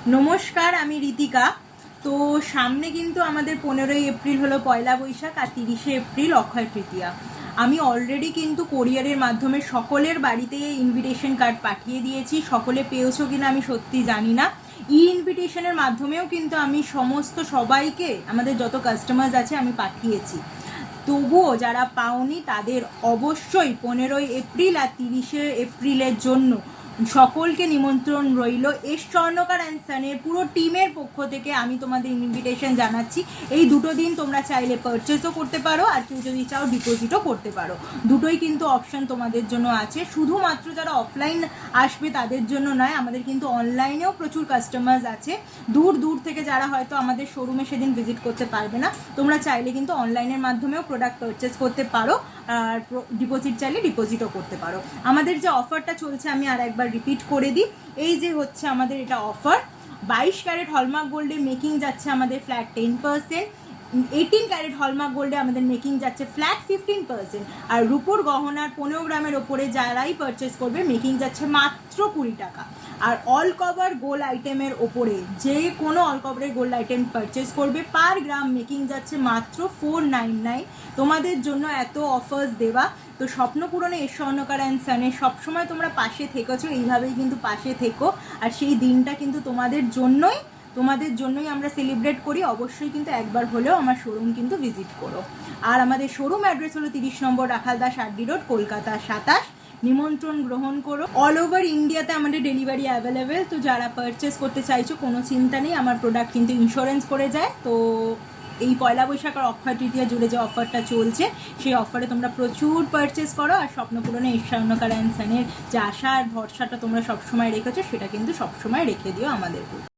নমস্কার, আমি ঋতিকা। তো সামনে কিন্তু আমাদের 15ই এপ্রিল হলো পয়লা বৈশাখ, আর 30শে এপ্রিল অক্ষয় তৃতীয়া। আমি অলরেডি কিন্তু কোরিয়ারের মাধ্যমে সকলের বাড়িতে ইনভিটেশন কার্ড পাঠিয়ে দিয়েছি। সকলে পেয়েছো কিনা আমি সত্যি জানি না। ইনভিটেশনের মাধ্যমেও কিন্তু আমি সমস্ত সবাইকে, আমাদের যত কাস্টমার্স আছে, আমি পাঠিয়েছি। তবুও যারা পাওনি তাদের অবশ্যই 15ই এপ্রিল আর 30শে এপ্রিলের জন্য সকলকে নিমন্ত্রণ রইল। এস স্বর্ণকার অ্যান্ড সানের পুরো টিমের পক্ষ থেকে আমি তোমাদের ইনভিটেশন জানাচ্ছি। এই দুটো দিন তোমরা চাইলে পারচেসও করতে পারো, আর কেউ যদি চাও ডিপোজিটও করতে পারো। দুটোই কিন্তু অপশন তোমাদের জন্য আছে। শুধুমাত্র যারা অফলাইন আসবে তাদের জন্য নয়, আমাদের কিন্তু অনলাইনেও প্রচুর কাস্টমার্স আছে। দূর দূর থেকে যারা হয়তো আমাদের শোরুমে সেদিন ভিজিট করতে পারবে না, তোমরা চাইলে কিন্তু অনলাইনের মাধ্যমেও প্রোডাক্ট পারচেস করতে পারো, আর ডিপোজিট চাইলে ডিপোজিটও করতে পারো। আমাদের যে অফারটা চলছে আমি আর একবার রিপিট করে দিই। এই যে হচ্ছে আমাদের এটা অফার, 22 ক্যারেট হলমার্ক গোল্ডে মেকিং যাচ্ছে আমাদের ফ্ল্যাট 10%, 18 ক্যারেট হলমার্ক গোল্ডে আমাদের মেকিং যাচ্ছে ফ্ল্যাট 15%, আর রূপোর গহনার 15 গ্রামের ওপরে যারাই পারচেস করবে মেকিং যাচ্ছে মাত্র 20 টাকা। আর অল কভার গোল্ড আইটেমের ওপরে যে কোনো অল কভারের গোল্ড আইটেম পারচেস করবে পার গ্রাম মেকিং যাচ্ছে মাত্র 499। তোমাদের জন্য এত অফার্স দেওয়া, তো স্বপ্ন পূরণে এস স্বর্ণকার অ্যান্ড সানে সবসময় তোমরা পাশে থেকেছো, এইভাবেই কিন্তু পাশে থেকো। আর সেই দিনটা কিন্তু তোমাদের জন্যই আমরা সেলিব্রেট করি। অবশ্যই কিন্তু একবার হলেও আমার শোরুম কিন্তু ভিজিট করো। আর আমাদের শোরুম অ্যাড্রেস হলো 30 নম্বর রাখালদাস আড্ডি রোড, কলকাতা 27। নিমন্ত্রণ গ্রহণ করো। অল ওভার ইন্ডিয়াতে আমাদের ডেলিভারি অ্যাভেলেবেল। তো যারা পারচেস করতে চাইছো কোনো চিন্তা নেই, আমার প্রোডাক্ট কিন্তু ইন্স্যুরেন্স করে যায়। তো এই পয়লা বৈশাখ আর অক্ষয় তৃতীয়া জুড়ে যে অফারটা চলছে, সেই অফারে তোমরা প্রচুর পারচেস করো, আর স্বপ্ন পূরণে এস স্বর্ণকার অ্যান্ড সানের যে আশা আর ভরসাটা তোমরা সবসময় রেখেছো, সেটা কিন্তু সবসময় রেখে দিও আমাদের।